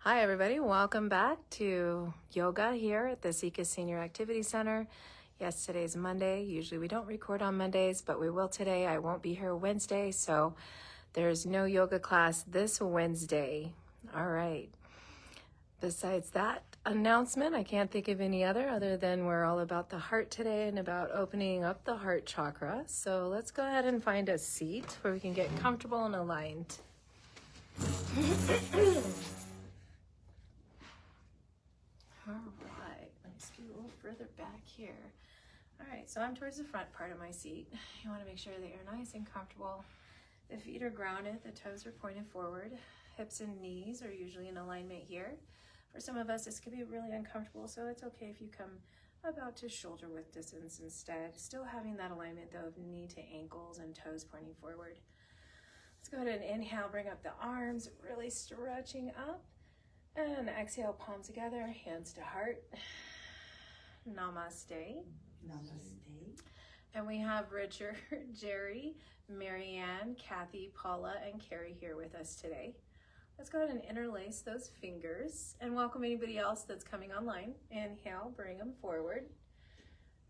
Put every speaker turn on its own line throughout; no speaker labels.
Hi everybody, welcome back to yoga here at the Sika Senior Activity Center. Yes, today's Monday. Usually we don't record on Mondays, but we will today. I won't be here Wednesday, so there's no yoga class this Wednesday. All right. Besides that announcement, I can't think of any other than we're all about the heart today and about opening up the heart chakra. So let's go ahead and find a seat where we can get comfortable and aligned. All right, let's get a little further back here. All right, so I'm towards the front part of my seat. You want to make sure that you're nice and comfortable. The feet are grounded, the toes are pointed forward. Hips and knees are usually in alignment here. For some of us, this could be really uncomfortable, so it's okay if you come about to shoulder width distance instead. Still having that alignment though of knee to ankles and toes pointing forward. Let's go ahead and inhale, bring up the arms, really stretching up. And exhale, palms together, hands to heart. Namaste.
Namaste.
And we have Richard, Jerry, Marianne, Kathy, Paula, and Carrie here with us today. Let's go ahead and interlace those fingers and welcome anybody else that's coming online. Inhale, bring them forward.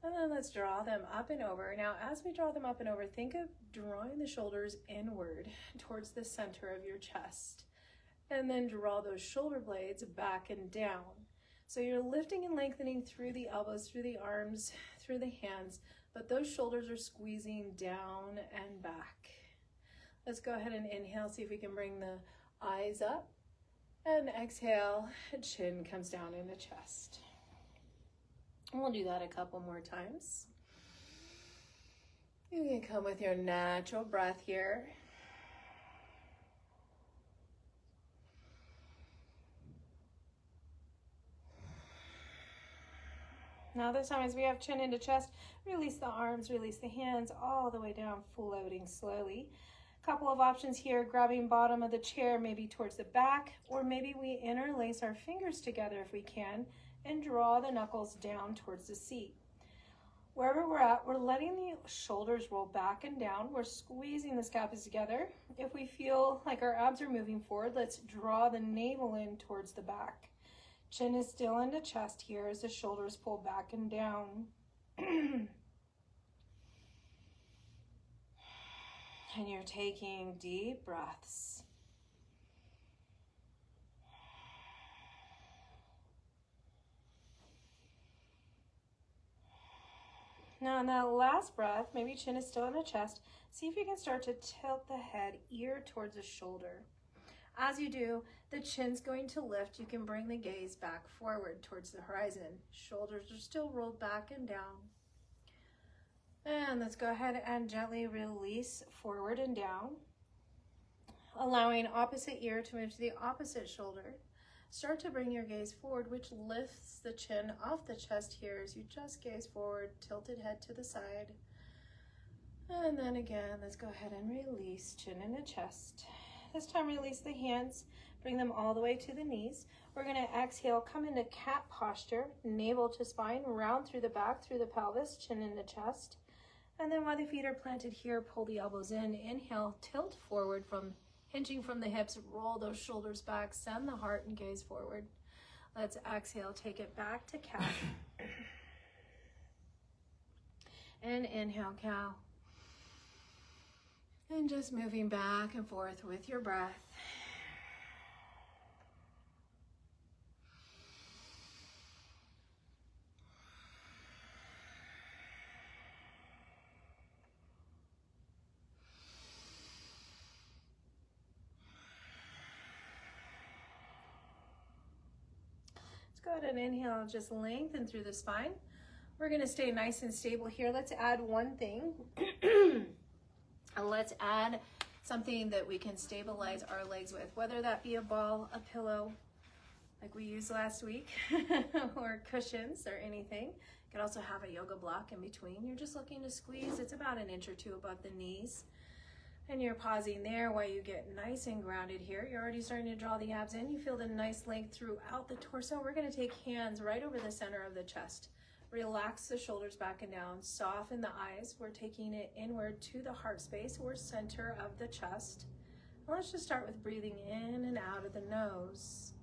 And then let's draw them up and over. Now, as we draw them up and over, think of drawing the shoulders inward towards the center of your chest. And then draw those shoulder blades back and down. So you're lifting and lengthening through the elbows, through the arms, through the hands, but those shoulders are squeezing down and back. Let's go ahead and inhale, see if we can bring the eyes up. And exhale, chin comes down in the chest. And we'll do that a couple more times. You can come with your natural breath here. Now this time as we have chin into chest, release the arms, release the hands all the way down, floating slowly. A couple of options here, grabbing bottom of the chair, maybe towards the back, or maybe we interlace our fingers together if we can, and draw the knuckles down towards the seat. Wherever we're at, we're letting the shoulders roll back and down. We're squeezing the scapula together. If we feel like our abs are moving forward, let's draw the navel in towards the back. Chin is still into chest here as the shoulders pull back and down. And you're taking deep breaths. Now in that last breath, maybe chin is still in the chest. See if you can start to tilt the head, ear towards the shoulder. As you do, the chin's going to lift. You can bring the gaze back forward towards the horizon. Shoulders are still rolled back and down. And let's go ahead and gently release forward and down, allowing opposite ear to move to the opposite shoulder. Start to bring your gaze forward, which lifts the chin off the chest here as you just gaze forward, tilted head to the side. And then again, let's go ahead and release chin in the chest. This time release the hands, bring them all the way to the knees. We're going to exhale, come into cat posture, navel to spine, round through the back, through the pelvis, chin in the chest. And then while the feet are planted here, pull the elbows in. Inhale, tilt forward from hinging from the hips, roll those shoulders back, send the heart and gaze forward. Let's exhale, take it back to cat. And inhale, cow. And just moving back and forth with your breath. Let's go ahead and inhale, just lengthen through the spine. We're going to stay nice and stable here. Let's add one thing. And let's add something that we can stabilize our legs with, whether that be a ball, a pillow, like we used last week, or cushions or anything. You could also have a yoga block in between. You're just looking to squeeze. It's about an inch or two above the knees. And you're pausing there while you get nice and grounded here. You're already starting to draw the abs in. You feel the nice length throughout the torso. We're going to take hands right over the center of the chest. Relax the shoulders back and down, soften the eyes. We're taking it inward to the heart space or center of the chest. Let's just start with breathing in and out of the nose.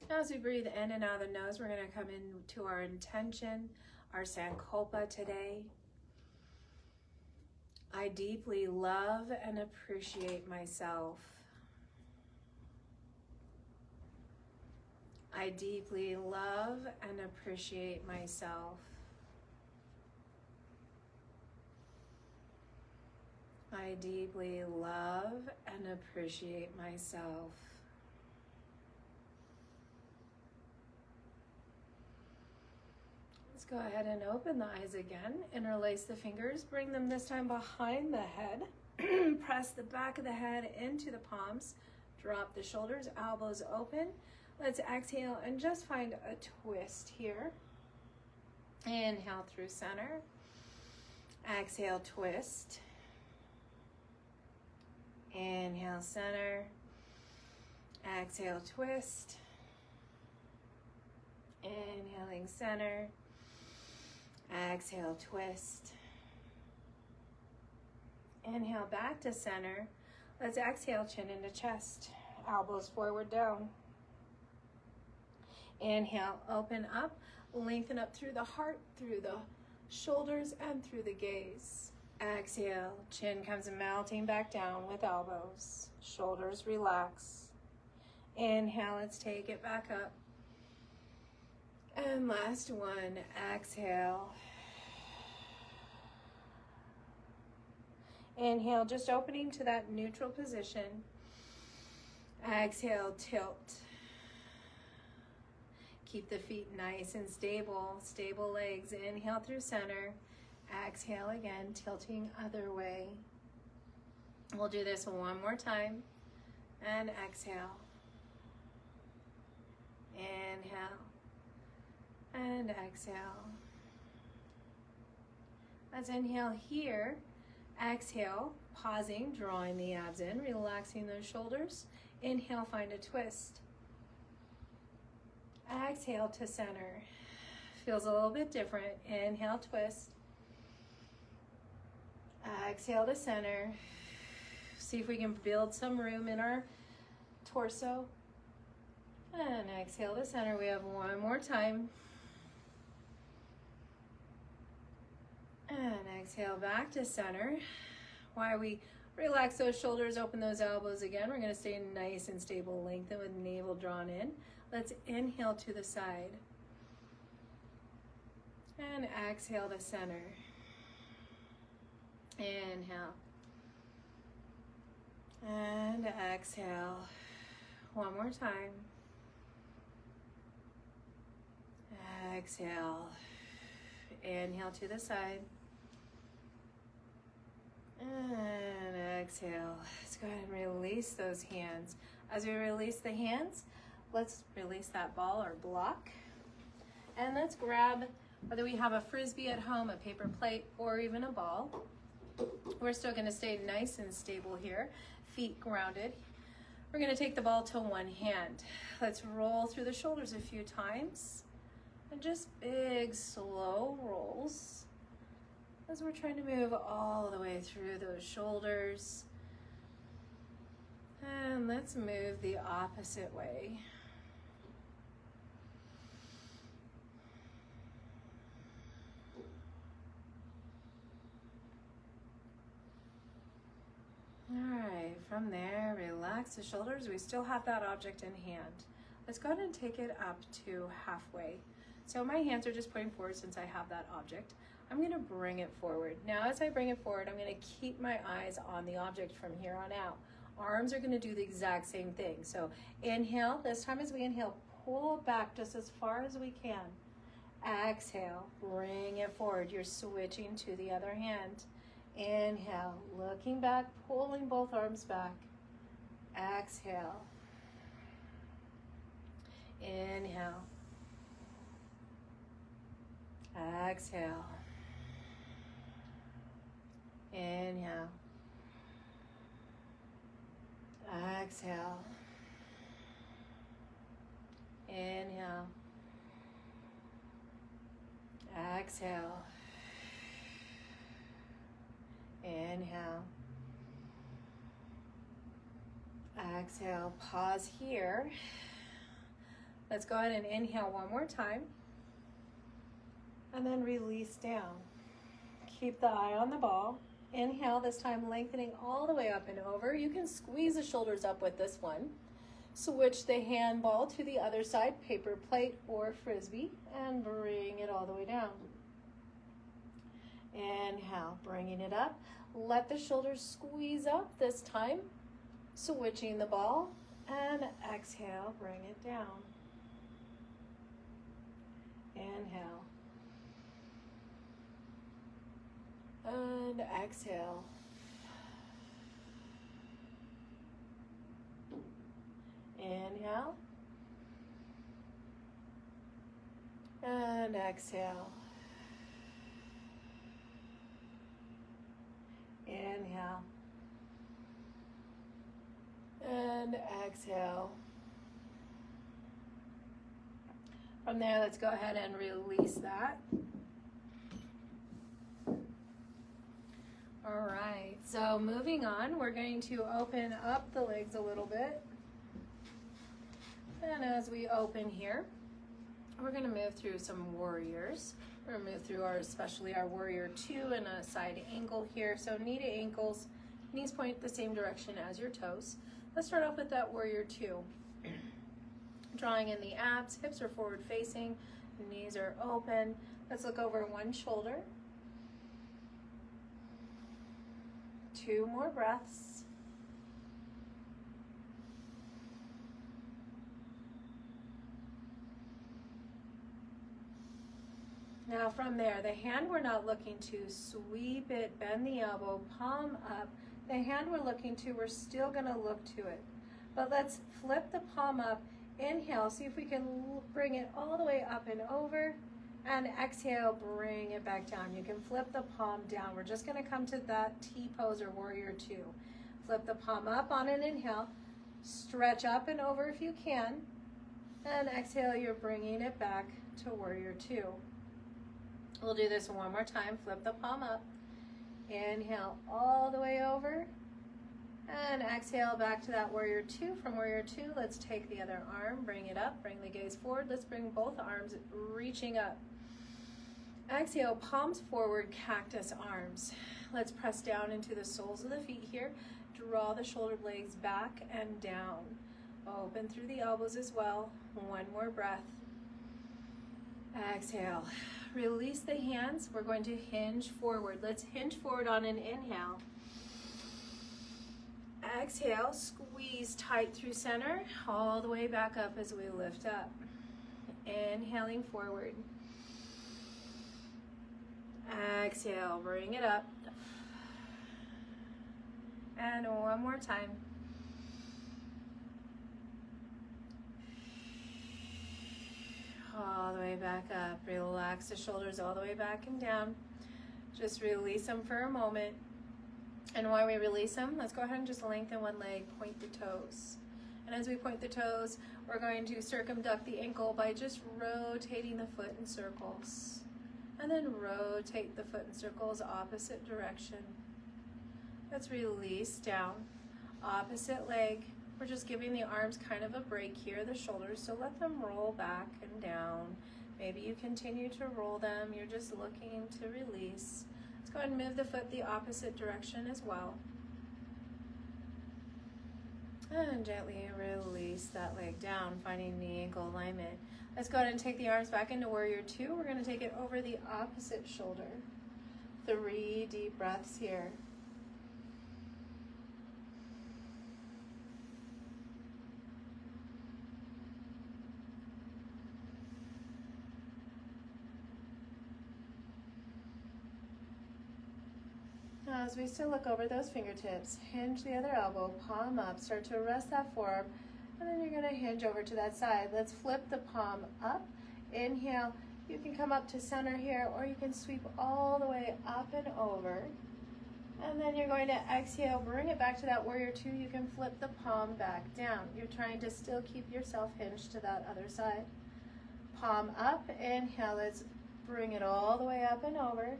Now as we breathe in and out of the nose, we're going to come into our intention, our Sankalpa today. I deeply love and appreciate myself. I deeply love and appreciate myself. I deeply love and appreciate myself. Let's go ahead and open the eyes again. Interlace the fingers. Bring them this time behind the head. Press the back of the head into the palms. Drop the shoulders, elbows open. Let's exhale and just find a twist here. Inhale through center. Exhale, twist. Inhale, center. Exhale, twist. Inhaling, center. Exhale, twist. Inhale, back to center. Let's exhale, chin into chest. Elbows forward, down. Inhale, open up, lengthen up through the heart, through the shoulders, and through the gaze. Exhale, chin comes melting back down with elbows. Shoulders relax. Inhale, let's take it back up. And last one, exhale. Inhale, just opening to that neutral position. Exhale, tilt. Keep the feet nice and stable, stable legs. Inhale through center. Exhale again, tilting other way. We'll do this one more time. And exhale. Inhale. And exhale. Let's inhale here. Exhale, pausing, drawing the abs in, relaxing those shoulders. Inhale, find a twist. Exhale to center. Feels a little bit different. Inhale, twist. Exhale to center. See if we can build some room in our torso. And exhale to center. We have one more time. And exhale back to center. While we relax those shoulders, open those elbows again, we're going to stay nice and stable, lengthen with navel drawn in. Let's inhale to the side. And exhale to center. Inhale. And exhale. One more time. Exhale. Inhale to the side. And exhale. Let's go ahead and release those hands. As we release the hands, let's release that ball or block. And let's grab, whether we have a frisbee at home, a paper plate, or even a ball. We're still going to stay nice and stable here. Feet grounded. We're going to take the ball to one hand. Let's roll through the shoulders a few times. And just big, slow rolls as we're trying to move all the way through those shoulders. And let's move the opposite way. All right, from there, relax the shoulders. We still have that object in hand. Let's go ahead and take it up to halfway. So my hands are just pointing forward since I have that object. I'm going to bring it forward. Now as I bring it forward, I'm going to keep my eyes on the object from here on out. Arms are going to do the exact same thing. So inhale, this time as we inhale, pull back just as far as we can. Exhale, bring it forward. You're switching to the other hand. Inhale, looking back, pulling both arms back. Exhale. Inhale. Exhale. Inhale. Exhale. Inhale. Exhale. Inhale. exhale, pause here. Let's go ahead and inhale one more time. And then release down. Keep the eye on the ball. Inhale, this time lengthening all the way up and over. You can squeeze the shoulders up with this one. Switch the handball to the other side, paper plate or frisbee, and bring it all the way down. Inhale, bringing it up. Let the shoulders squeeze up this time. Switching the ball, and exhale, bring it down. Inhale. And exhale. Inhale. And exhale. Inhale. And exhale. From there, let's go ahead and release that. All right, so moving on, we're going to open up the legs a little bit. And as we open here, we're going to move through some warriors. We're going to move through especially our warrior 2 in a side angle here. So knee to ankles, knees point the same direction as your toes. Let's start off with that warrior 2. Drawing in the abs, hips are forward facing, knees are open. Let's look over one shoulder. 2 more breaths. Now from there, the hand we're not looking to sweep it, bend the elbow, palm up. The hand we're looking to, we're still going to look to it. But let's flip the palm up. Inhale, see if we can bring it all the way up and over. And exhale, bring it back down. You can flip the palm down. We're just going to come to that T pose or warrior 2. Flip the palm up on an inhale. Stretch up and over if you can. And exhale, you're bringing it back to warrior 2. We'll do this one more time. Flip the palm up. Inhale all the way over. And exhale back to that warrior 2. From warrior 2, let's take the other arm, bring it up, bring the gaze forward. Let's bring both arms reaching up. Exhale, palms forward, cactus arms. Let's press down into the soles of the feet here. Draw the shoulder blades back and down. Open through the elbows as well. One more breath. Exhale. Release the hands. We're going to hinge forward. Let's hinge forward on an inhale. Exhale, squeeze tight through center, all the way back up as we lift up. Inhaling forward. Exhale, bring it up. And one more time. All the way back up. Relax the shoulders all the way back and down. Just release them for a moment. And while we release them, let's go ahead and just lengthen one leg, point the toes. And as we point the toes, we're going to circumduct the ankle by just rotating the foot in circles. And then rotate the foot in circles opposite direction. Let's release down. Opposite leg. We're just giving the arms kind of a break here, the shoulders, so let them roll back and down. Maybe you continue to roll them. You're just looking to release. Let's go ahead and move the foot the opposite direction as well. And gently release that leg down, finding the ankle alignment. Let's go ahead and take the arms back into warrior 2. We're going to take it over the opposite shoulder. 3 deep breaths here. Now, as we still look over those fingertips, hinge the other elbow, palm up, start to rest that forearm, and then you're going to hinge over to that side. Let's flip the palm up. Inhale. You can come up to center here, or you can sweep all the way up and over. And then you're going to exhale, bring it back to that warrior 2. You can flip the palm back down. You're trying to still keep yourself hinged to that other side. Palm up. Inhale. Let's bring it all the way up and over.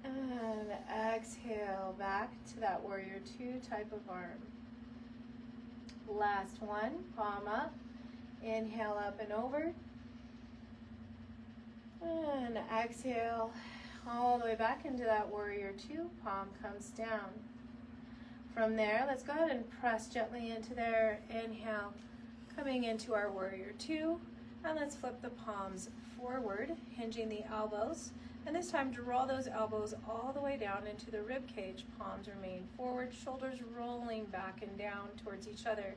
And exhale back to that warrior 2 type of arm. Last one, palm up. Inhale up and over. And exhale all the way back into that warrior two. Palm comes down. From there, let's go ahead and press gently into there. Inhale, coming into our warrior two. And let's flip the palms forward, hinging the elbows. And this time, draw those elbows all the way down into the rib cage. Palms remain forward, shoulders rolling back and down towards each other.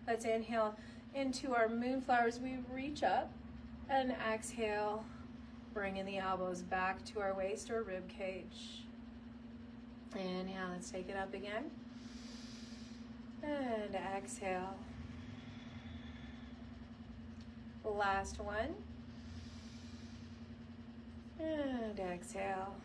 Let's inhale into our moonflowers. We reach up and exhale, bringing the elbows back to our waist or rib cage. Inhale, let's take it up again. And exhale. Last one. And exhale.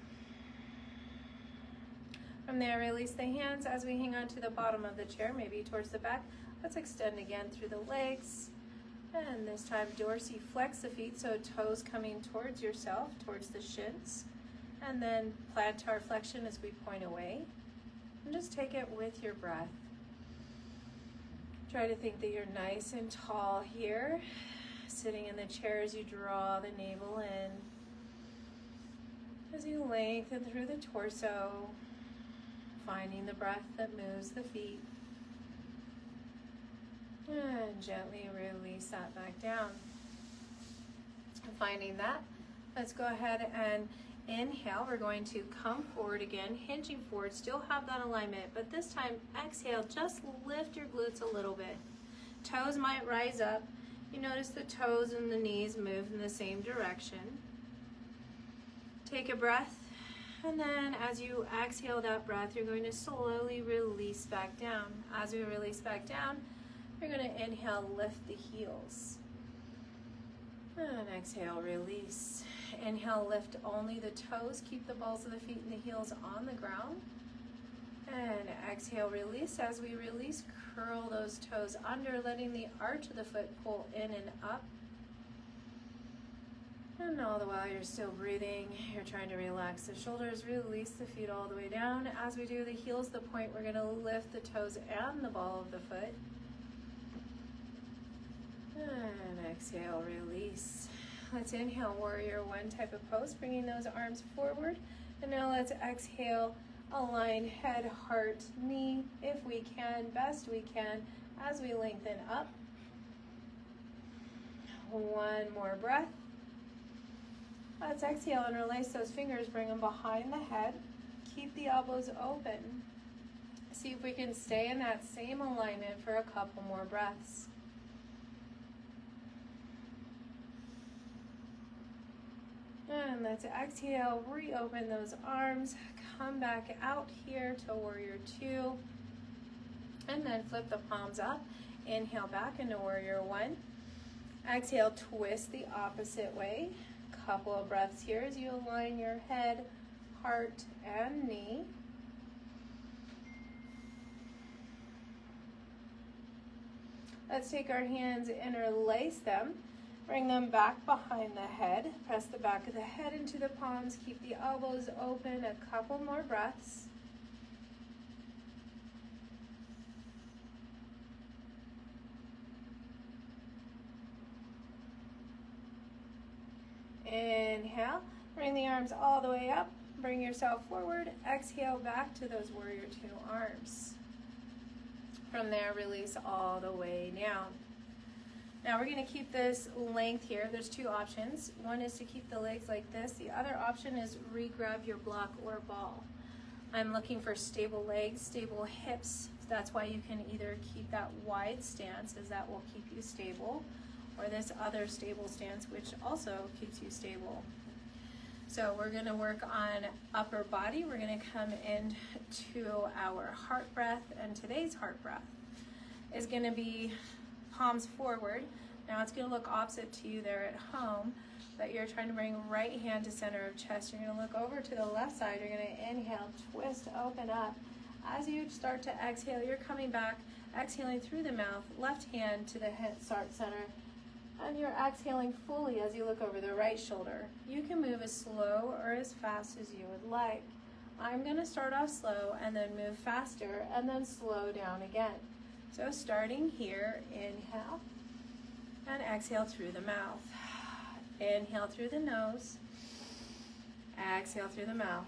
From there, release the hands as we hang on to the bottom of the chair, maybe towards the back. Let's extend again through the legs. And this time, dorsiflex the feet, so toes coming towards yourself, towards the shins. And then plantar flexion as we point away. And just take it with your breath. Try to think that you're nice and tall here. Sitting in the chair as you draw the navel in. As you lengthen through the torso, finding the breath that moves the feet. And gently release that back down. Finding that, let's go ahead and inhale. We're going to come forward again, hinging forward, still have that alignment, but this time exhale, just lift your glutes a little bit. Toes might rise up. You notice the toes and the knees move in the same direction. Take a breath, and then as you exhale that breath, you're going to slowly release back down. As we release back down, you're going to inhale, lift the heels. And exhale, release. Inhale, lift only the toes. Keep the balls of the feet and the heels on the ground. And exhale, release. As we release, curl those toes under, letting the arch of the foot pull in and up. And all the while you're still breathing, you're trying to relax the shoulders, release the feet all the way down. As we do the heels, the point, we're going to lift the toes and the ball of the foot. And exhale, release. Let's inhale, warrior one type of pose, bringing those arms forward. And now let's exhale, align head, heart, knee, if we can, best we can, as we lengthen up. One more breath. Let's exhale, interlace those fingers, bring them behind the head. Keep the elbows open. See if we can stay in that same alignment for a couple more breaths. And let's exhale, reopen those arms, come back out here to warrior two, and then flip the palms up. Inhale back into warrior one. Exhale, twist the opposite way. Couple of breaths here as you align your head, heart, and knee. Let's take our hands, interlace them. Bring them back behind the head. Press the back of the head into the palms. Keep the elbows open. A couple more breaths. Inhale. Bring the arms all the way up. Bring yourself forward. Exhale back to those warrior two arms. From there, release all the way down. Now we're going to keep this length here. There's two options. One is to keep the legs like this. The other option is re-grab your block or ball. I'm looking for stable legs, stable hips. That's why you can either keep that wide stance, as that will keep you stable, or this other stable stance, which also keeps you stable. So we're going to work on upper body. We're going to come into our heart breath, and today's heart breath is going to be palms forward. Now it's going to look opposite to you there at home, but you're trying to bring right hand to center of chest. You're going to look over to the left side. You're going to inhale, twist, open up. As you start to exhale, you're coming back, exhaling through the mouth, left hand to the head start center, and you're exhaling fully as you look over the right shoulder. You can move as slow or as fast as you would like. I'm going to start off slow and then move faster and then slow down again. So starting here, inhale and exhale through the mouth. Inhale through the nose, exhale through the mouth.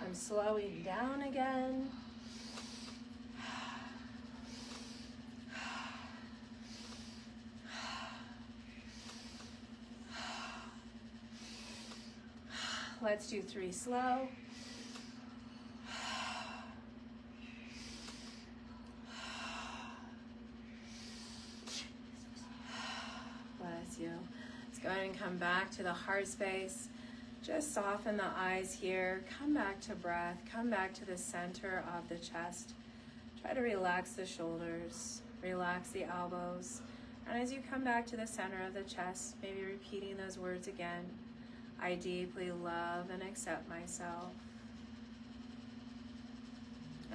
I'm slowing down again. Let's do 3 slow. Bless you. Let's go ahead and come back to the heart space. Just soften the eyes here. Come back to breath. Come back to the center of the chest. Try to relax the shoulders. Relax the elbows. And as you come back to the center of the chest, maybe repeating those words again. I deeply love and accept myself.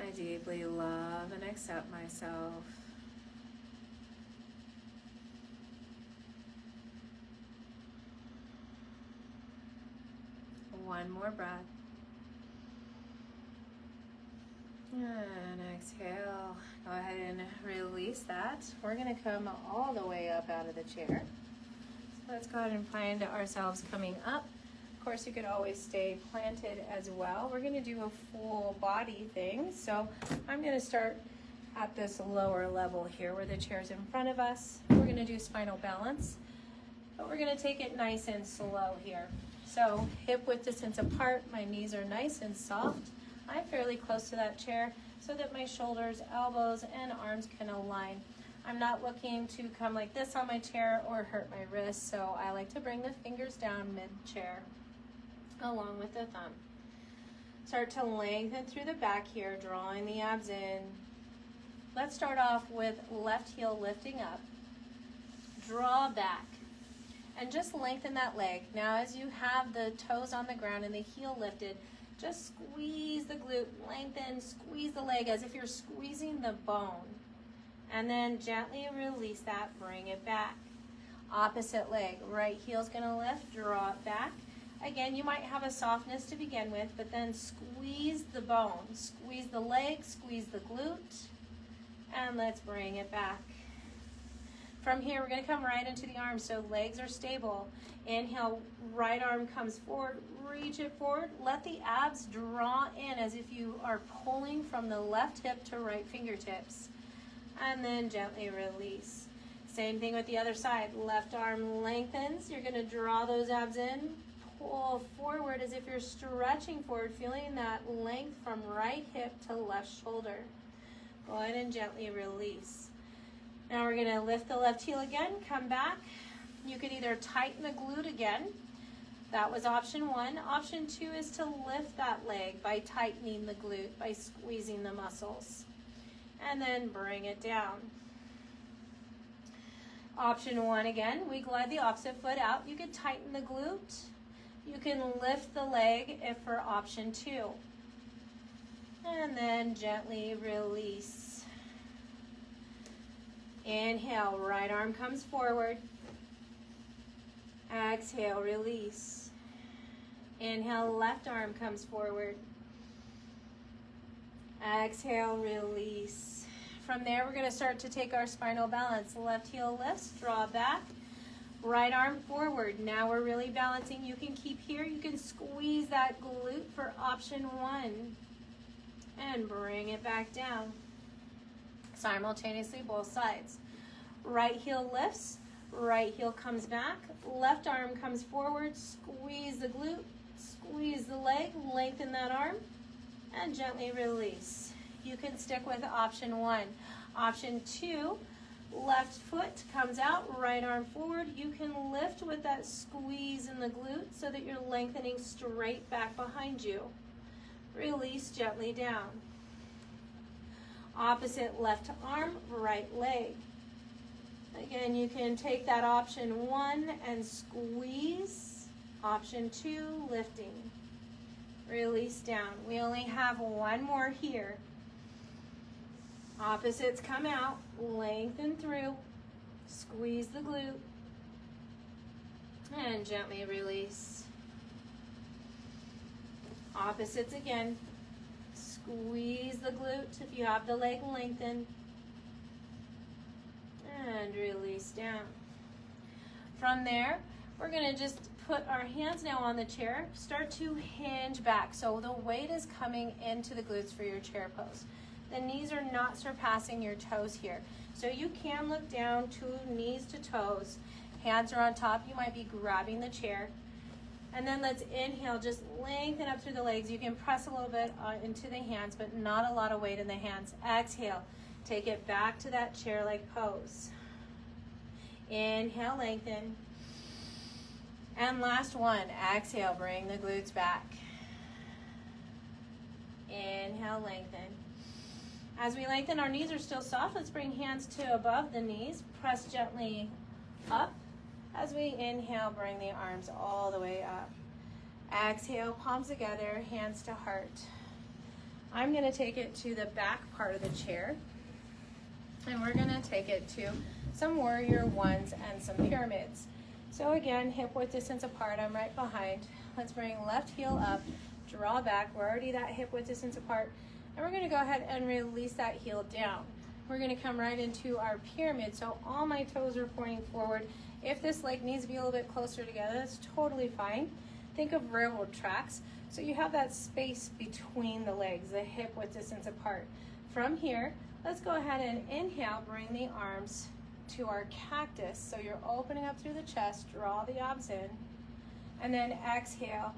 I deeply love and accept myself. One more breath. And exhale. Go ahead and release that. We're going to come all the way up out of the chair. So let's go ahead and find ourselves coming up. Of course, you could always stay planted as well. We're going to do a full body thing. So I'm going to start at this lower level here where the chair's in front of us. We're going to do spinal balance, but we're going to take it nice and slow here. So hip width distance apart, my knees are nice and soft. I'm fairly close to that chair so that my shoulders, elbows, and arms can align. I'm not looking to come like this on my chair or hurt my wrists, so I like to bring the fingers down mid-chair along with the thumb. Start to lengthen through the back here, drawing the abs in. Let's start off with left heel lifting up. Draw back. And just lengthen that leg. Now as you have the toes on the ground and the heel lifted, just squeeze the glute, lengthen, squeeze the leg as if you're squeezing the bone. And then gently release that, bring it back. Opposite leg, right heel's gonna lift, draw it back. Again, you might have a softness to begin with, but then squeeze the bone, squeeze the leg, squeeze the glute, and let's bring it back. From here, we're going to come right into the arms, so legs are stable. Inhale, right arm comes forward, reach it forward. Let the abs draw in as if you are pulling from the left hip to right fingertips. And then gently release. Same thing with the other side. Left arm lengthens. You're going to draw those abs in, pull forward as if you're stretching forward, feeling that length from right hip to left shoulder. Go ahead and gently release. Now we're going to lift the left heel again, come back. You could either tighten the glute again. That was option 1. Option 2 is to lift that leg by tightening the glute, by squeezing the muscles. And then bring it down. Option 1 again, we glide the opposite foot out. You could tighten the glute. You can lift the leg if for option 2. And then gently release. Inhale, right arm comes forward. Exhale, release. Inhale, left arm comes forward. Exhale, release. From there, we're going to start to take our spinal balance. Left heel lifts, draw back. Right arm forward. Now we're really balancing. You can keep here. You can squeeze that glute for option 1. And bring it back down. Simultaneously both sides. Right heel lifts, Right heel comes back, left arm comes forward, squeeze the glute, squeeze the leg, lengthen that arm, and gently release. You can stick with option 1. Option 2, left foot comes out, right arm forward. You can lift with that squeeze in the glute so that you're lengthening straight back behind you. Release gently down. Opposite left arm, right leg. Again, you can take that option 1 and squeeze. Option 2, lifting. Release down. We only have one more here. Opposites come out, lengthen through, squeeze the glute, and gently release. Opposites again, squeeze the glute if you have the leg lengthened, and release down. From there, we're going to just put our hands now on the chair, start to hinge back. So the weight is coming into the glutes for your chair pose. The knees are not surpassing your toes here. So you can look down to knees to toes. Hands are on top. You might be grabbing the chair. And then let's inhale, just lengthen up through the legs. You can press a little bit into the hands, but not a lot of weight in the hands. Exhale, take it back to that chair-like pose. Inhale, lengthen. And last one, exhale, bring the glutes back. Inhale, lengthen. As we lengthen, our knees are still soft. Let's bring hands to above the knees. Press gently up. As we inhale, bring the arms all the way up. Exhale, palms together, hands to heart. I'm going to take it to the back part of the chair. And we're going to take it to some warrior ones and some pyramids. So again, hip width distance apart. I'm right behind. Let's bring left heel up, draw back. We're already that hip width distance apart. And we're going to go ahead and release that heel down. We're going to come right into our pyramid. So all my toes are pointing forward. If this leg needs to be a little bit closer together, that's totally fine. Think of railroad tracks. So you have that space between the legs, the hip width distance apart. From here, let's go ahead and inhale, bring the arms to our cactus. So you're opening up through the chest, draw the abs in, and then exhale,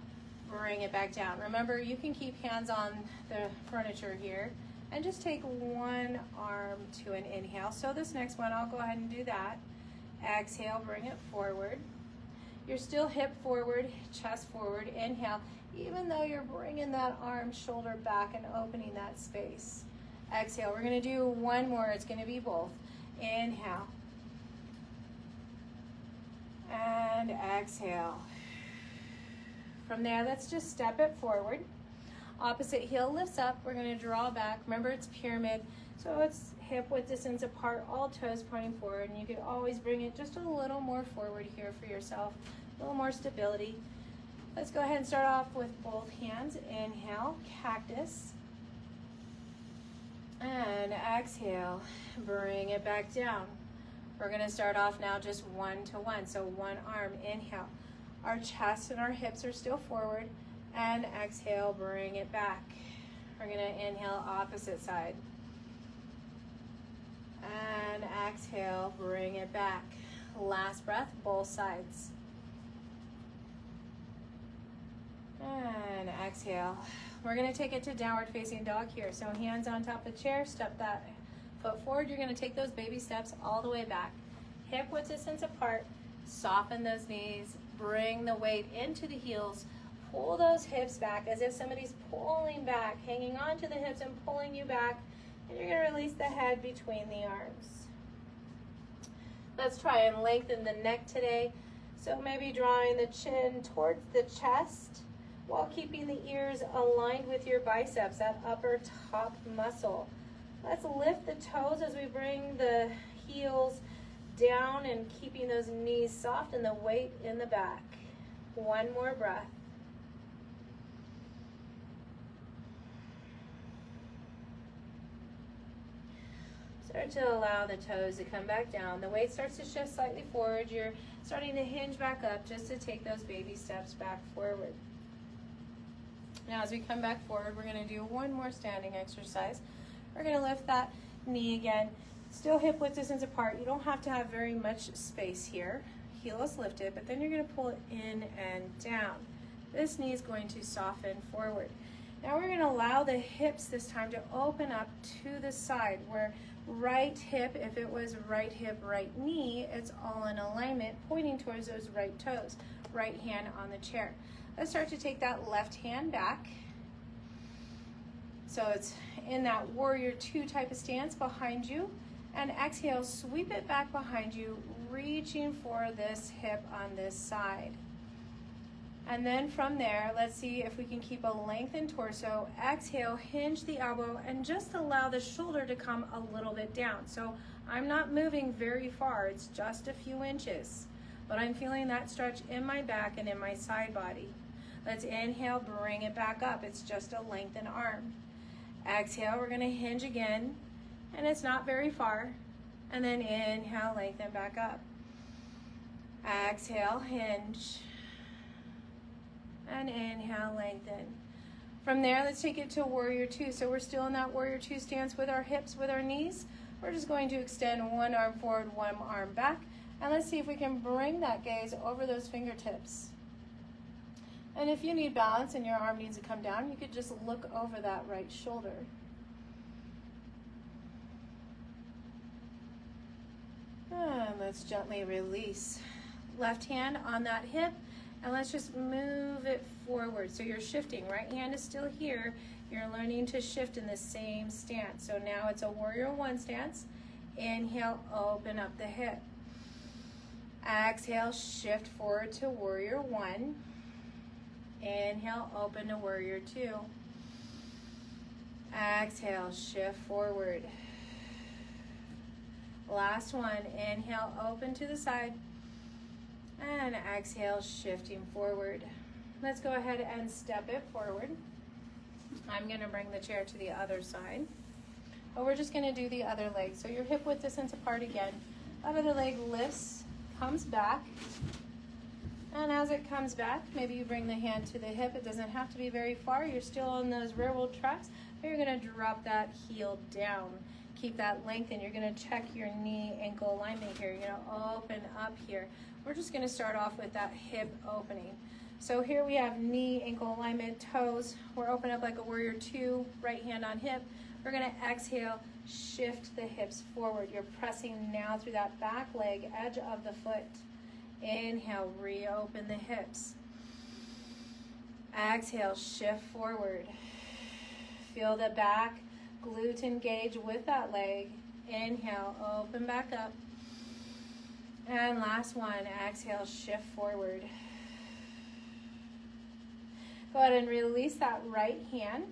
bring it back down. Remember, you can keep hands on the furniture here and just take one arm to an inhale. So this next one, I'll go ahead and do that. Exhale, bring it forward. You're still hip forward, chest forward. Inhale, even though you're bringing that arm, shoulder back and opening that space. Exhale, we're going to do one more. It's going to be both. Inhale. And exhale. From there, let's just step it forward. Opposite heel lifts up. We're going to draw back. Remember, it's pyramid, so it's hip width distance apart, all toes pointing forward, and you could always bring it just a little more forward here for yourself, a little more stability. Let's go ahead and start off with both hands. Inhale, cactus. And exhale, bring it back down. We're going to start off now just one to one. So one arm, inhale. Our chest and our hips are still forward. And exhale, bring it back. We're going to inhale, opposite side. And exhale, bring it back. Last breath, both sides. And exhale. We're going to take it to downward facing dog here. So hands on top of the chair, step that foot forward. You're going to take those baby steps all the way back. Hip width distance apart. Soften those knees. Bring the weight into the heels. Pull those hips back as if somebody's pulling back, hanging on to the hips and pulling you back. And you're going to release the head between the arms. Let's try and lengthen the neck today. So maybe drawing the chin towards the chest while keeping the ears aligned with your biceps, that upper top muscle. Let's lift the toes as we bring the heels down and keeping those knees soft and the weight in the back. One more breath. Start to allow the toes to come back down. The weight starts to shift slightly forward. You're starting to hinge back up just to take those baby steps back forward. Now as we come back forward, we're going to do one more standing exercise. We're going to lift that knee again. Still hip width distance apart. You don't have to have very much space here. Heel is lifted, but then you're going to pull it in and down. This knee is going to soften forward. Now we're going to allow the hips this time to open up to the side, where right hip, if it was right hip, right knee, it's all in alignment, pointing towards those right toes. Right hand on the chair. Let's start to take that left hand back. So it's in that warrior two type of stance behind you. And exhale, sweep it back behind you, reaching for this hip on this side. And then from there, let's see if we can keep a lengthened torso. Exhale, hinge the elbow, and just allow the shoulder to come a little bit down. So I'm not moving very far, it's just a few inches. But I'm feeling that stretch in my back and in my side body. Let's inhale, bring it back up. It's just a lengthened arm. Exhale, we're gonna hinge again, and it's not very far. And then inhale, lengthen back up. Exhale, hinge. And inhale, lengthen. From there, let's take it to warrior two. So we're still in that warrior two stance with our hips, with our knees. We're just going to extend one arm forward, one arm back. And let's see if we can bring that gaze over those fingertips. And if you need balance and your arm needs to come down, you could just look over that right shoulder. And let's gently release. Left hand on that hip, and let's just move it forward. So you're shifting. Right hand is still here. You're learning to shift in the same stance. So now it's a warrior one stance. Inhale, open up the hip. Exhale, shift forward to warrior one. Inhale, open to warrior two. Exhale, shift forward. Last one, inhale, open to the side. And exhale, shifting forward. Let's go ahead and step it forward. I'm gonna bring the chair to the other side. But we're just gonna do the other leg. So your hip width distance apart again. Other leg lifts, comes back. And as it comes back, maybe you bring the hand to the hip. It doesn't have to be very far. You're still on those railroad tracks. But you're gonna drop that heel down. Keep that length, and you're gonna check your knee ankle alignment here. You're gonna open up here. We're just gonna start off with that hip opening. So here we have knee, ankle alignment, toes. We're open up like a warrior two, right hand on hip. We're gonna exhale, shift the hips forward. You're pressing now through that back leg, edge of the foot. Inhale, reopen the hips. Exhale, shift forward. Feel the back glute engage with that leg. Inhale, open back up. And last one, exhale, shift forward. Go ahead and release that right hand.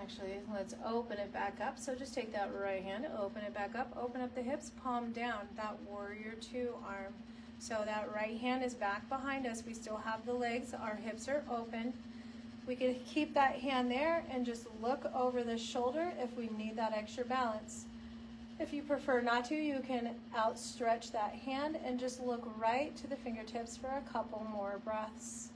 Actually, let's open it back up. So just take that right hand, open it back up, open up the hips, palm down, that warrior two arm. So that right hand is back behind us. We still have the legs, our hips are open. We can keep that hand there and just look over the shoulder if we need that extra balance. If you prefer not to, you can outstretch that hand and just look right to the fingertips for a couple more breaths.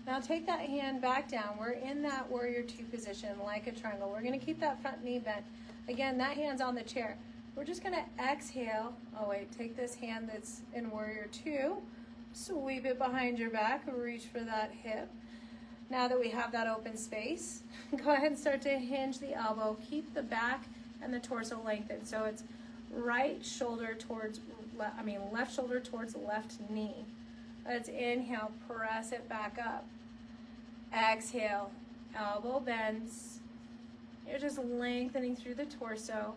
Now take that hand back down. We're in that warrior two position like a triangle. We're gonna keep that front knee bent. Again, that hand's on the chair. We're just gonna exhale. Oh wait, take this hand that's in warrior two, sweep it behind your back, reach for that hip. Now that we have that open space, go ahead and start to hinge the elbow. Keep the back and the torso lengthened. So it's right shoulder towards, left shoulder towards left knee. Let's inhale, press it back up. Exhale, elbow bends. You're just lengthening through the torso.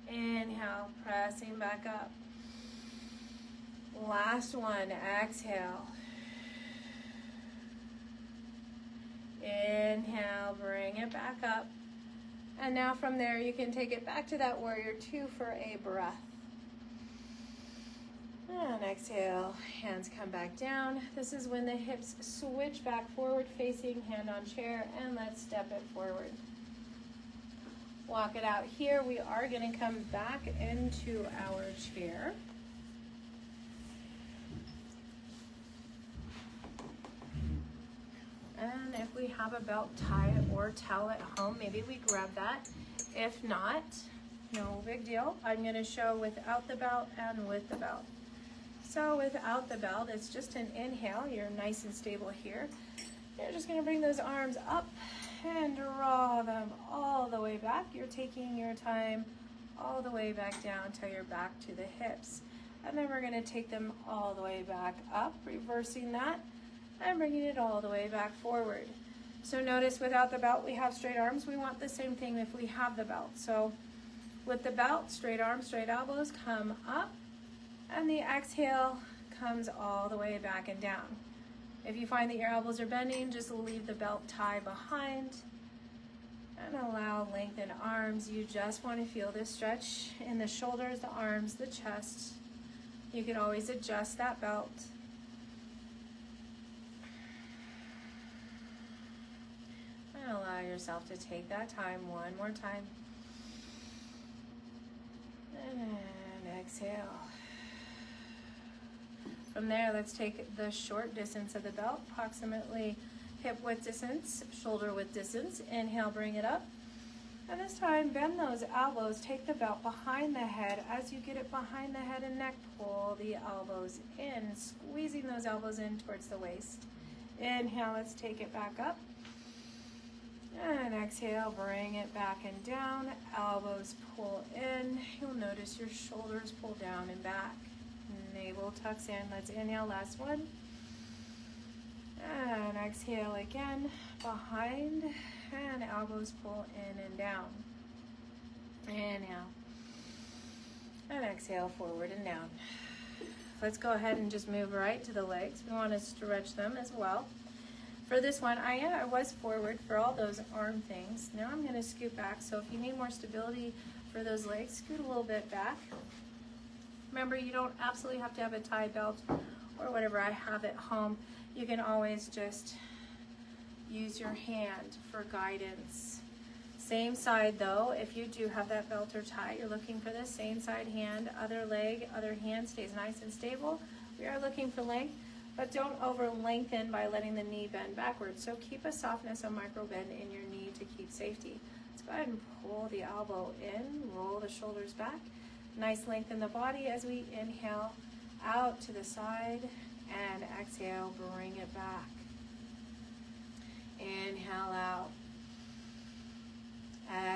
Inhale, pressing back up. Last one, exhale. Inhale, bring it back up. And now from there, you can take it back to that warrior two for a breath. And exhale, hands come back down. This is when the hips switch back forward facing, hand on chair, and let's step it forward. Walk it out here. We are going to come back into our chair. And if we have a belt tie or towel at home, maybe we grab that. If not, no big deal. I'm going to show without the belt and with the belt. So without the belt, it's just an inhale. You're nice and stable here. You're just going to bring those arms up and draw them all the way back. You're taking your time all the way back down till you're back to the hips. And then we're going to take them all the way back up, reversing that and bringing it all the way back forward. So notice without the belt, we have straight arms. We want the same thing if we have the belt. So with the belt, straight arms, straight elbows, come up, and the exhale comes all the way back and down. If you find that your elbows are bending, just leave the belt tie behind and allow lengthened arms. You just want to feel this stretch in the shoulders, the arms, the chest. You can always adjust that belt. And allow yourself to take that time one more time. And exhale. From there, let's take the short distance of the belt, approximately hip width distance, shoulder width distance. Inhale, bring it up. And this time, bend those elbows, take the belt behind the head. As you get it behind the head and neck, pull the elbows in, squeezing those elbows in towards the waist. Inhale, let's take it back up. And exhale, bring it back and down. Elbows pull in. You'll notice your shoulders pull down and back. Navel tucks in. Let's inhale, last one. And exhale again, behind, and elbows pull in and down. Inhale. And exhale, forward and down. Let's go ahead and just move right to the legs. We want to stretch them as well. For this one, I was forward for all those arm things. Now I'm going to scoot back. So if you need more stability for those legs, scoot a little bit back. Remember, you don't absolutely have to have a tie belt or whatever I have at home. You can always just use your hand for guidance. Same side though, if you do have that belt or tie, you're looking for the same side hand, other leg, other hand stays nice and stable. We are looking for length, but don't over lengthen by letting the knee bend backwards. So keep a softness, a micro bend in your knee to keep safety. Let's go ahead and pull the elbow in, roll the shoulders back. Nice length in the body as we inhale out to the side and exhale, bring it back. Inhale out.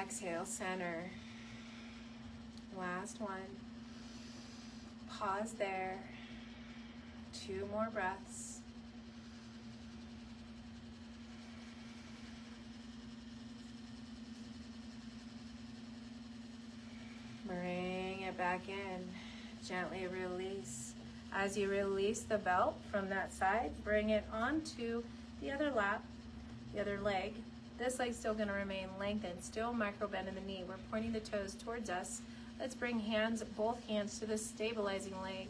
Exhale, center. Last one. Pause there. 2 more breaths. Bring it back in. Gently release. As you release the belt from that side, bring it onto the other lap, the other leg. This leg's still going to remain lengthened, still micro bend in the knee. We're pointing the toes towards us. Let's bring both hands to the stabilizing leg.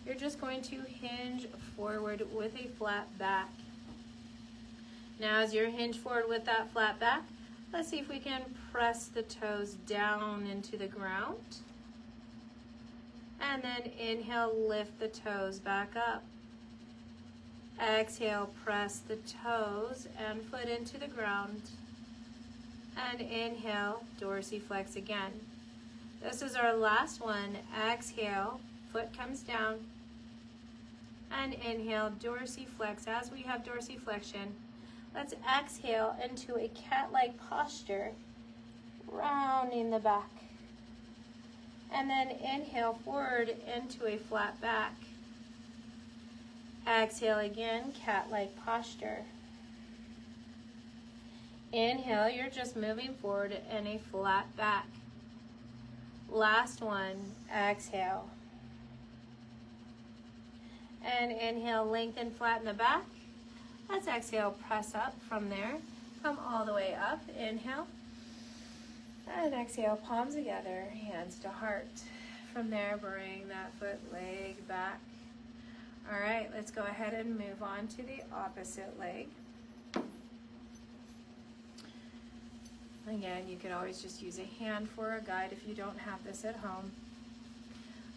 You're just going to hinge forward with a flat back. Now as you're hinged forward with that flat back, let's see if we can press the toes down into the ground. And then inhale, lift the toes back up. Exhale, press the toes and foot into the ground. And inhale, dorsiflex again. This is our last one. Exhale, foot comes down. And inhale, dorsiflex. As we have dorsiflexion, let's exhale into a cat-like posture, rounding the back. And then inhale forward into a flat back. Exhale again, cat-like posture. Inhale, you're just moving forward in a flat back. Last one, exhale. And inhale, lengthen, flatten the back. Let's exhale, press up from there. Come all the way up, inhale. And exhale, palms together, hands to heart. From there, bring that foot, leg back. All right, let's go ahead and move on to the opposite leg. Again, you could always just use a hand for a guide if you don't have this at home.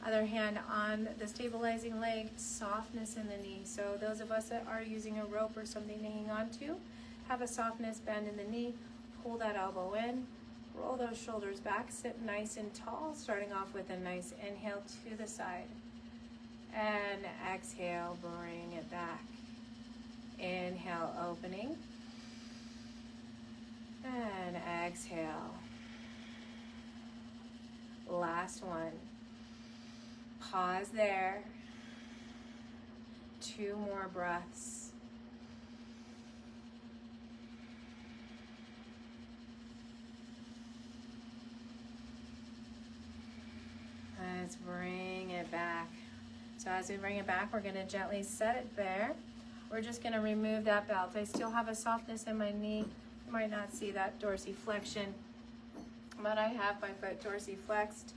Other hand on the stabilizing leg, softness in the knee. So those of us that are using a rope or something to hang on to, have a softness, bend in the knee, pull that elbow in, roll those shoulders back, sit nice and tall, starting off with a nice inhale to the side. And exhale, bring it back. Inhale, opening. And exhale. Last one. Pause there. 2 more breaths. Let's bring it back. So as we bring it back, we're going to gently set it there. We're just going to remove that belt. I still have a softness in my knee. You might not see that dorsiflexion, but I have my foot dorsiflexed.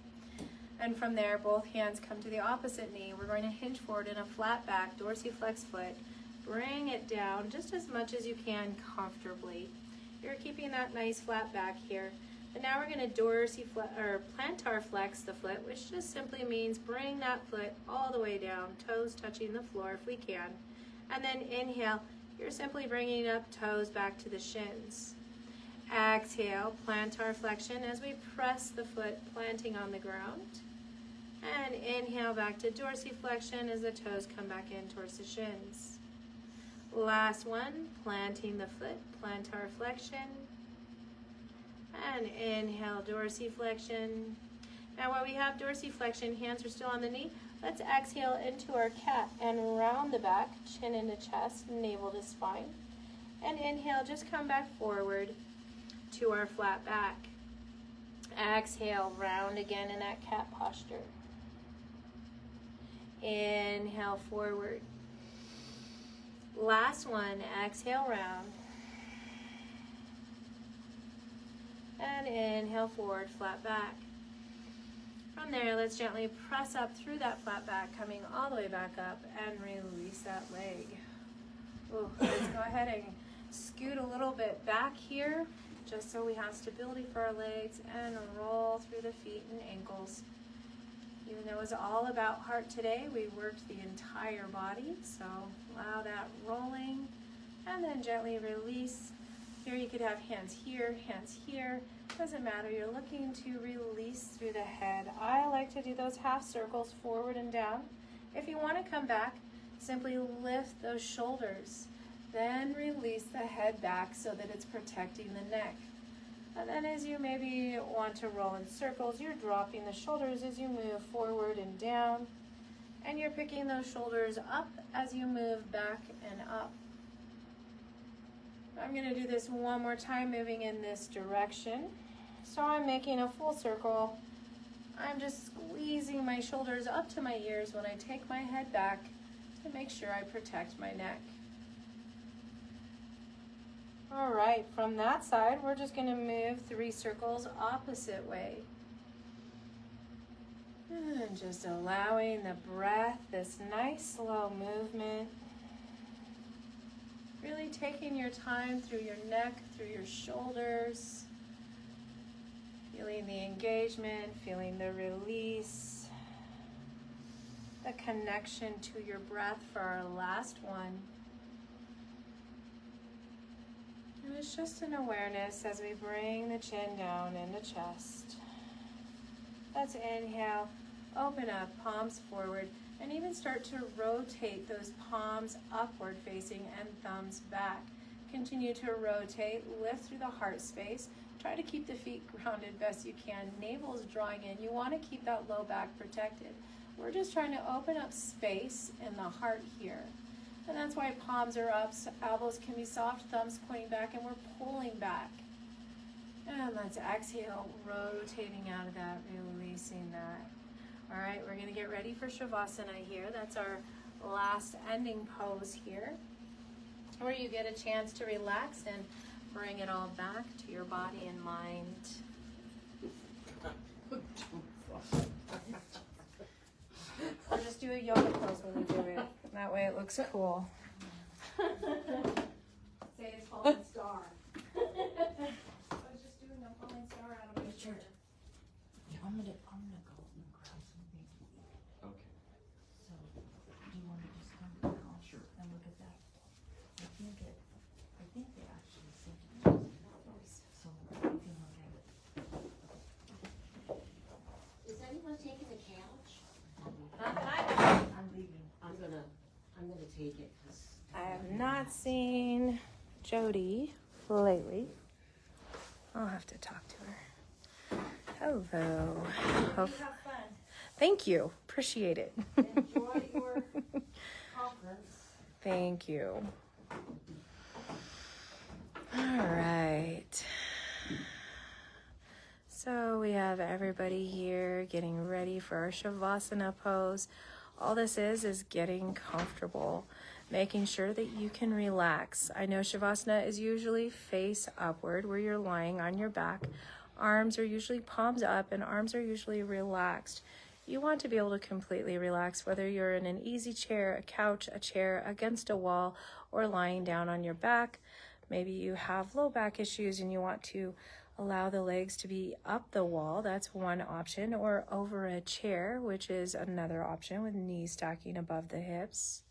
And from there, both hands come to the opposite knee. We're going to hinge forward in a flat back, dorsiflex foot. Bring it down just as much as you can comfortably. You're keeping that nice flat back here. And now we're going to plantar flex the foot, which just simply means bring that foot all the way down, toes touching the floor if we can. And then inhale, you're simply bringing up toes back to the shins. Exhale, plantar flexion as we press the foot planting on the ground. And inhale back to dorsiflexion as the toes come back in towards the shins. Last one, planting the foot, plantar flexion. And inhale, dorsiflexion. Now while we have dorsiflexion, hands are still on the knee, let's exhale into our cat and round the back, chin into chest, navel to spine. And inhale, just come back forward to our flat back. Exhale, round again in that cat posture. Inhale, forward. Last one, exhale, round. And inhale, forward, flat back. From there, let's gently press up through that flat back, coming all the way back up, and release that leg. Ooh, let's go ahead and scoot a little bit back here, just so we have stability for our legs, and roll through the feet and ankles. Even though it was all about heart today, we worked the entire body, so allow that rolling, and then gently release. Here you could have hands here, doesn't matter. You're looking to release through the head. I like to do those half circles forward and down. If you want to come back, simply lift those shoulders, then release the head back so that it's protecting the neck. And then as you maybe want to roll in circles, you're dropping the shoulders as you move forward and down, and you're picking those shoulders up as you move back and up. I'm going to do this one more time, moving in this direction. So I'm making a full circle. I'm just squeezing my shoulders up to my ears when I take my head back to make sure I protect my neck. All right, from that side, we're just going to move 3 circles opposite way. And just allowing the breath, this nice slow movement. Really taking your time through your neck, through your shoulders. Feeling the engagement, feeling the release. The connection to your breath for our last one. And it's just an awareness as we bring the chin down in the chest. Let's inhale, open up, palms forward, and even start to rotate those palms upward facing and thumbs back. Continue to rotate, lift through the heart space. Try to keep the feet grounded best you can. Navel is drawing in. You want to keep that low back protected. We're just trying to open up space in the heart here. And that's why palms are up, elbows can be soft, thumbs pointing back, and we're pulling back. And let's exhale, rotating out of that, releasing that. All right, we're going to get ready for Shavasana here. That's our last ending pose here, where you get a chance to relax and bring it all back to your body and mind. Or just do a yoga pose when you do it. That way it looks cool. Say it's falling star. I was just doing a falling star out of my shirt.
Yeah, I'm gonna go and grab something to eat.
Okay.
So, do you want to just come now?
Sure.
And look at that? I think they actually take it.
I have not seen Jody lately. I'll have to talk to her. Hello.
Have fun.
Thank you. Appreciate it.
Enjoy your conference.
Thank you. All right. So we have everybody here getting ready for our Shavasana pose. All this is getting comfortable, making sure that you can relax. I know Shavasana is usually face upward where you're lying on your back. Arms are usually palms up and arms are usually relaxed. You want to be able to completely relax, whether you're in an easy chair, a couch, a chair, against a wall, or lying down on your back. Maybe you have low back issues and you want to allow the legs to be up the wall. That's one option, or over a chair, which is another option with knees stacking above the hips.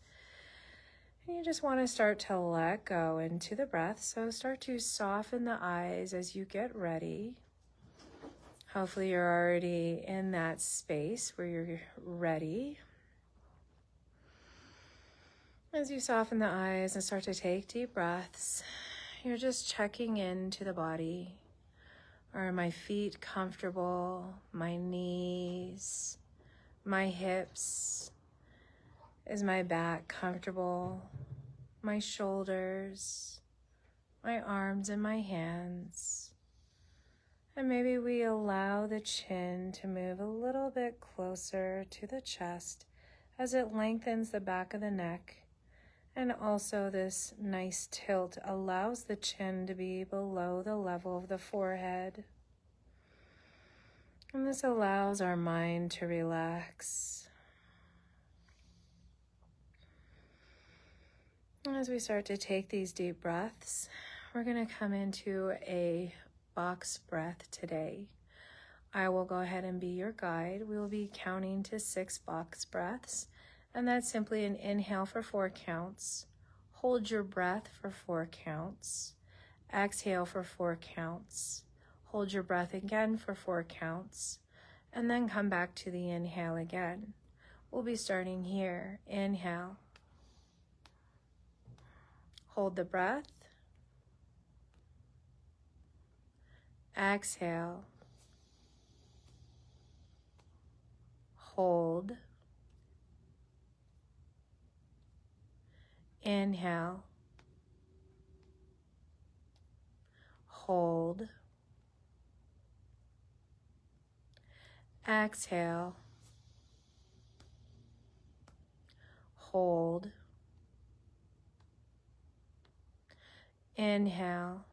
And you just want to start to let go into the breath. So start to soften the eyes as you get ready. Hopefully you're already in that space where you're ready. As you soften the eyes and start to take deep breaths, you're just checking into the body. Are my feet comfortable? My knees? My hips? Is my back comfortable? My shoulders? My arms and my hands? And maybe we allow the chin to move a little bit closer to the chest as it lengthens the back of the neck. And also this nice tilt allows the chin to be below the level of the forehead. And this allows our mind to relax. As we start to take these deep breaths, we're going to come into a box breath today. I will go ahead and be your guide. We will be counting to 6 box breaths. And that's simply an inhale for 4 counts. Hold your breath for 4 counts. Exhale for 4 counts. Hold your breath again for 4 counts. And then come back to the inhale again. We'll be starting here. Inhale. Hold the breath. Exhale. Hold. Inhale. Hold. Exhale. Hold. Inhale.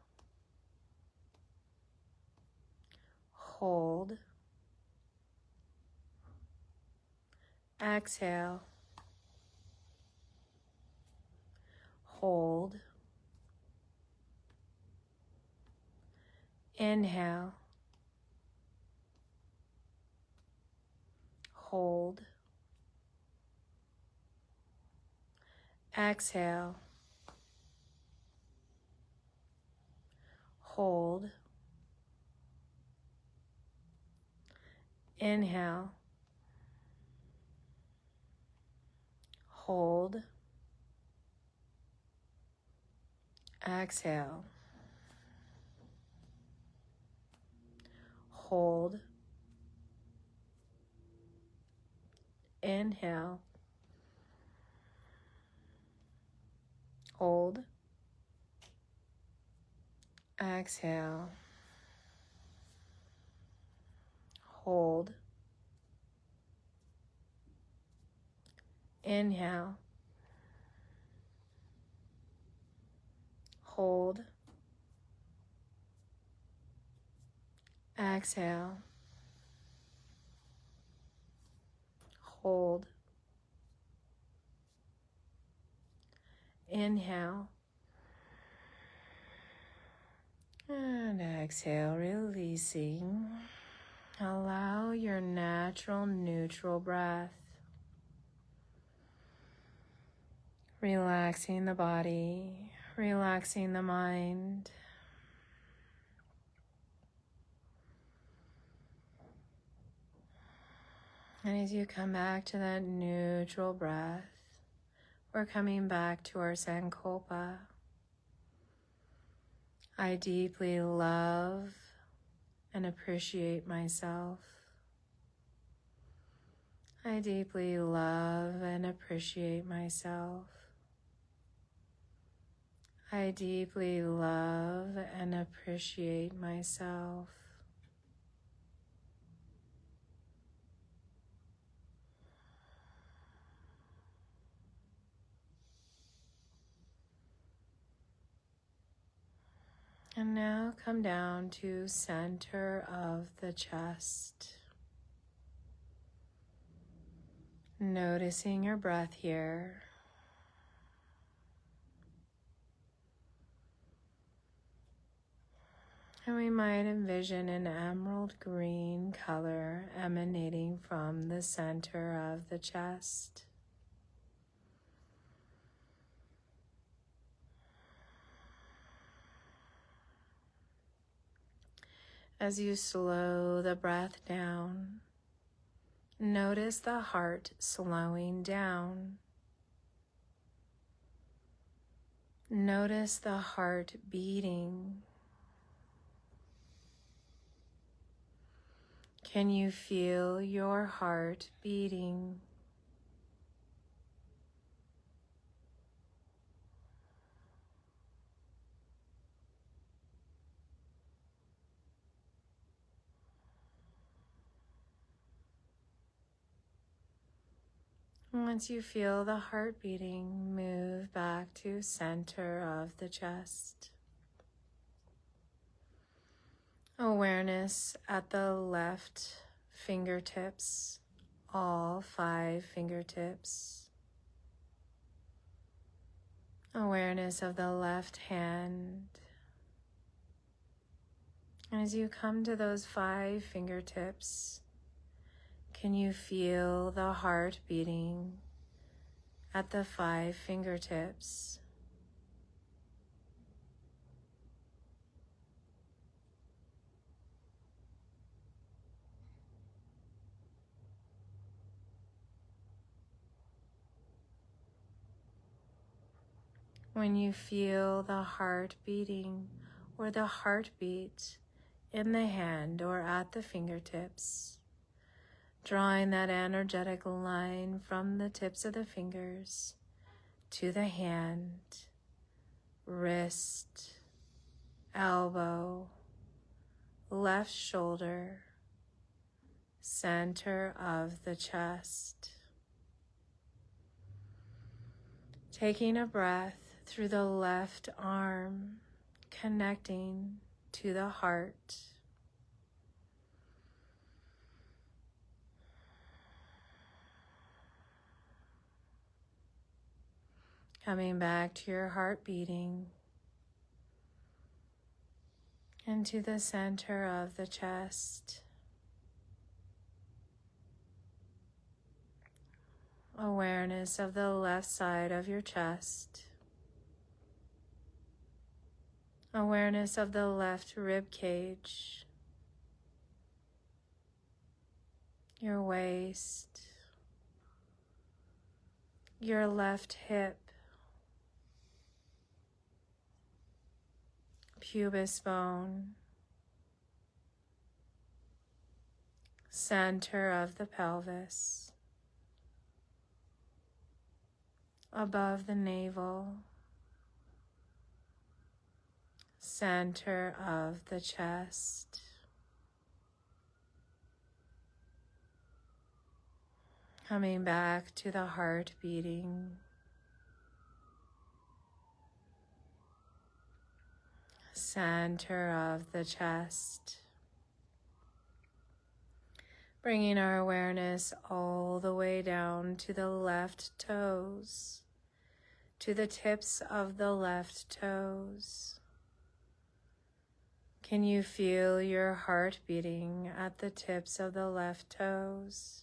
Hold. Exhale. Hold. Inhale. Hold. Exhale. Hold. Inhale. Hold. Exhale. Hold. Inhale. Hold. Exhale. Hold. Inhale. Hold. Exhale. Hold. Inhale. And exhale, releasing. Allow your natural neutral breath. Relaxing the body, relaxing the mind. And as you come back to that neutral breath, We're coming back to our Sankalpa. I deeply love and appreciate myself. I deeply love and appreciate myself. I deeply love and appreciate myself. And now come down to center of the chest. Noticing your breath here. And we might envision an emerald green color emanating from the center of the chest. As you slow the breath down, notice the heart slowing down. Notice the heart beating. Can you feel your heart beating? Once you feel the heart beating, move back to center of the chest. Awareness at the left fingertips, all 5 fingertips. Awareness of the left hand. And as you come to those 5 fingertips, can you feel the heart beating at the 5 fingertips? When you feel the heart beating or the heartbeat in the hand or at the fingertips, drawing that energetic line from the tips of the fingers to the hand, wrist, elbow, left shoulder, center of the chest. Taking a breath through the left arm, connecting to the heart. Coming back to your heart beating into the center of the chest. Awareness of the left side of your chest. Awareness of the left rib cage, your waist, your left hip, pubis bone, center of the pelvis, above the navel, center of the chest. Coming back to the heart beating. Center of the chest. Bringing our awareness all the way down to the left toes, to the tips of the left toes. Can you feel your heart beating at the tips of the left toes?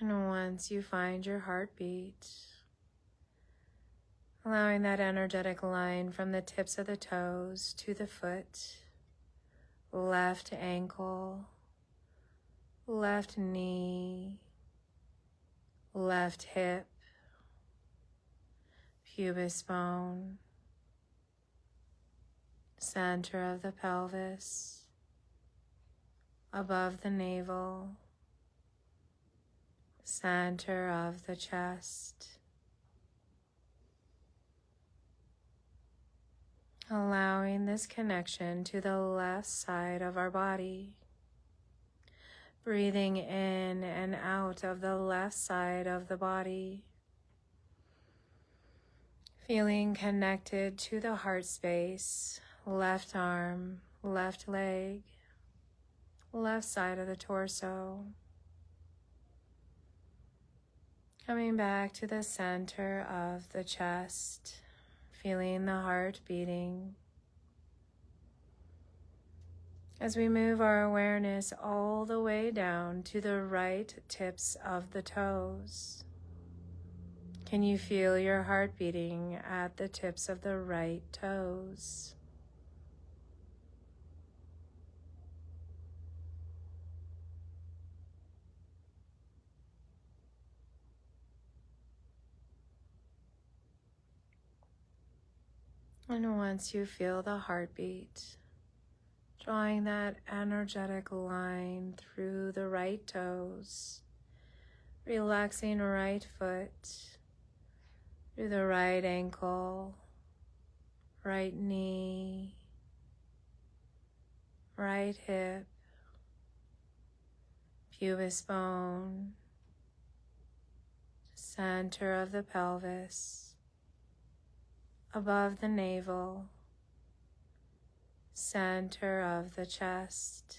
And once you find your heartbeat, allowing that energetic line from the tips of the toes to the foot, left ankle, left knee, left hip, pubis bone, center of the pelvis, above the navel, center of the chest. Allowing this connection to the left side of our body. Breathing in and out of the left side of the body. Feeling connected to the heart space, left arm, left leg, left side of the torso. Coming back to the center of the chest, feeling the heart beating. As we move our awareness all the way down to the right tips of the toes. Can you feel your heart beating at the tips of the right toes? And once you feel the heartbeat, drawing that energetic line through the right toes, relaxing right foot, through the right ankle, right knee, right hip, pubis bone, center of the pelvis, above the navel, center of the chest,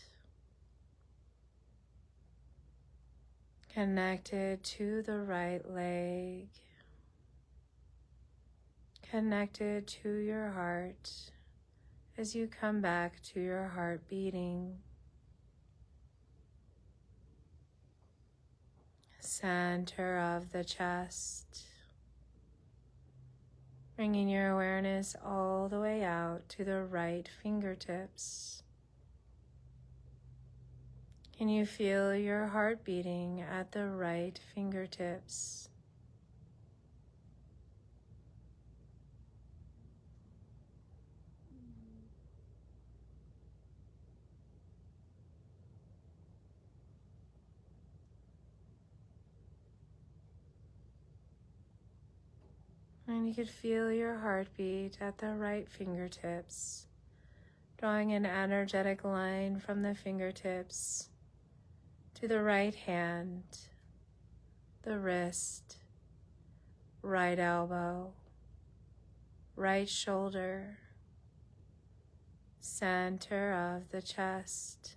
connected to the right leg, connected to your heart as you come back to your heart beating. Center of the chest. Bringing your awareness all the way out to the right fingertips. Can you feel your heart beating at the right fingertips? And you could feel your heartbeat at the right fingertips, drawing an energetic line from the fingertips to the right hand, the wrist, right elbow, right shoulder, center of the chest.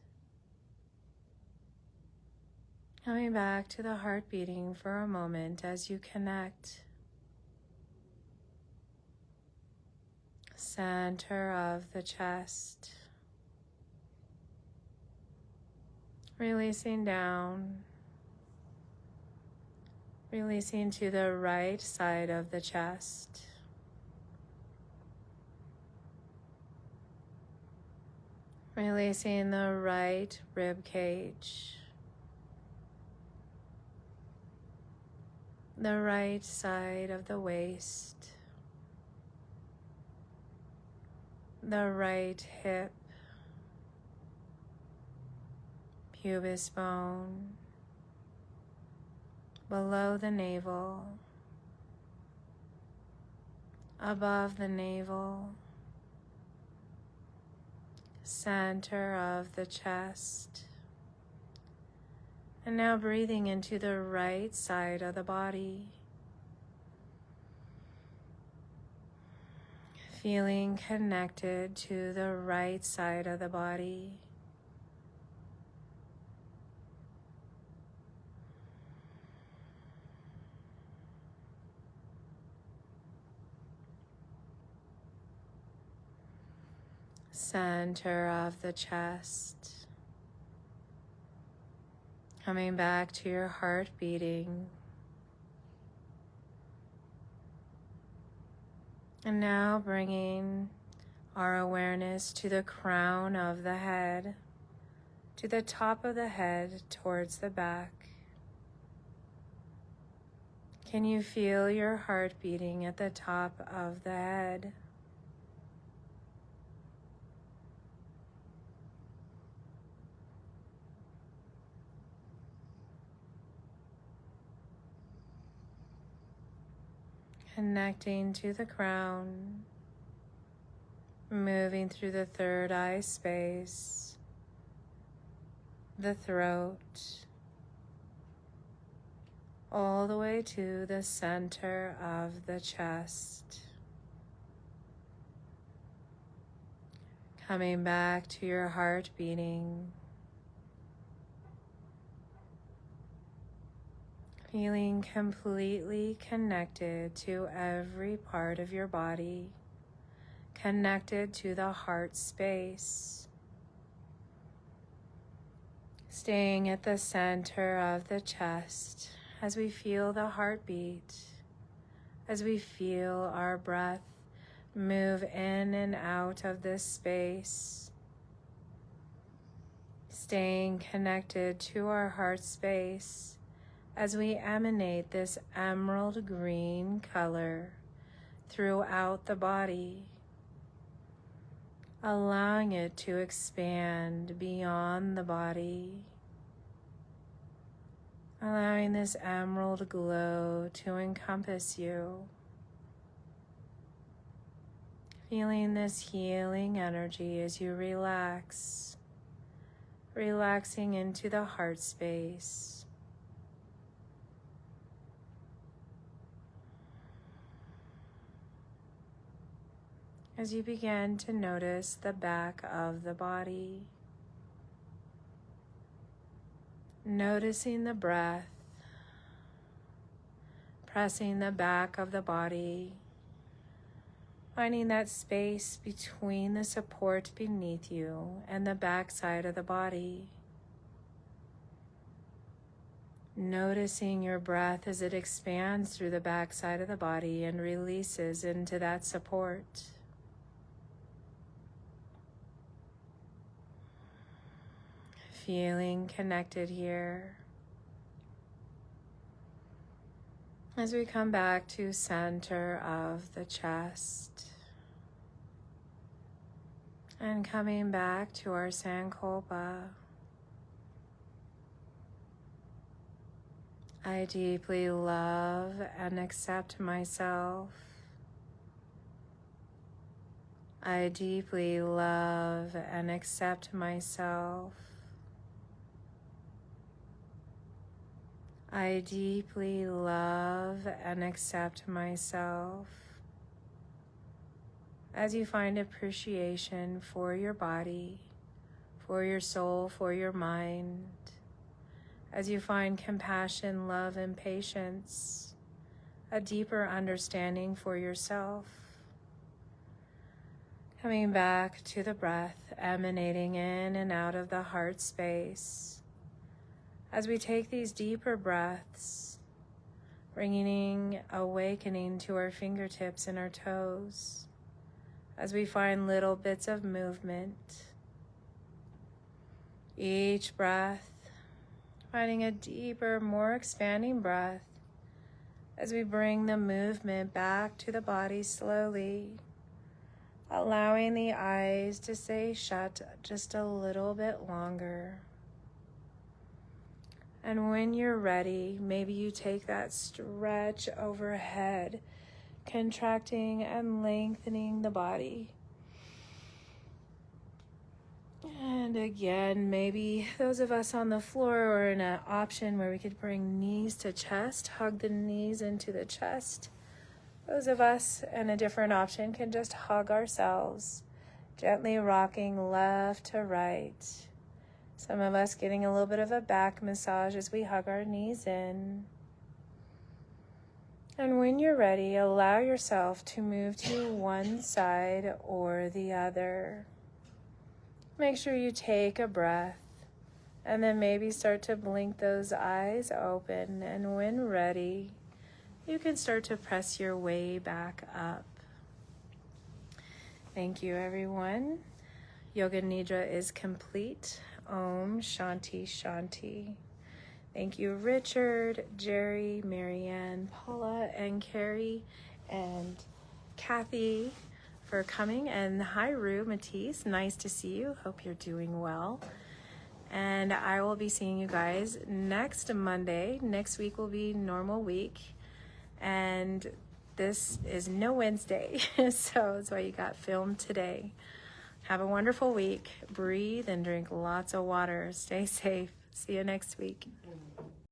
Coming back to the heart beating for a moment as you connect. Center of the chest. Releasing down. Releasing to the right side of the chest. Releasing the right rib cage. The right side of the waist. The right hip, pubis bone, below the navel, above the navel, center of the chest. And now breathing into the right side of the body. Feeling connected to the right side of the body. Center of the chest. Coming back to your heart beating. And now bringing our awareness to the crown of the head, to the top of the head towards the back. Can you feel your heart beating at the top of the head? Connecting to the crown, moving through the third eye space, the throat, all the way to the center of the chest. Coming back to your heart beating. Feeling completely connected to every part of your body, connected to the heart space. Staying at the center of the chest as we feel the heartbeat, as we feel our breath move in and out of this space. Staying connected to our heart space as we emanate this emerald green color throughout the body, allowing it to expand beyond the body, allowing this emerald glow to encompass you, feeling this healing energy as you relax, relaxing into the heart space. As you begin to notice the back of the body, noticing the breath, pressing the back of the body, finding that space between the support beneath you and the back side of the body. Noticing your breath as it expands through the back side of the body and releases into that support. Feeling connected here. As we come back to center of the chest and coming back to our Sankalpa. I deeply love and accept myself. I deeply love and accept myself. I deeply love and accept myself. As you find appreciation for your body, for your soul, for your mind, as you find compassion, love, and patience, a deeper understanding for yourself. Coming back to the breath, emanating in and out of the heart space. As we take these deeper breaths, bringing awakening to our fingertips and our toes, as we find little bits of movement. Each breath, finding a deeper, more expanding breath, as we bring the movement back to the body slowly, allowing the eyes to stay shut just a little bit longer. And when you're ready, maybe you take that stretch overhead, contracting and lengthening the body. And again, maybe those of us on the floor are in an option where we could bring knees to chest, hug the knees into the chest. Those of us in a different option can just hug ourselves, gently rocking left to right. Some of us getting a little bit of a back massage as we hug our knees in. And when you're ready, allow yourself to move to one side or the other. Make sure you take a breath And then maybe start to blink those eyes open. And when ready, you can start to press your way back up. Thank you, everyone. Yoga Nidra is complete. Om Shanti Shanti. Thank you, Richard, Jerry, Marianne, Paula, and Carrie, and Kathy for coming. And hi, Rue, Matisse. Nice to see you. Hope you're doing well. And I will be seeing you guys next Monday. Next week will be normal week. And this is no Wednesday. So that's why you got filmed today. Have a wonderful week. Breathe and drink lots of water. Stay safe. See you next week.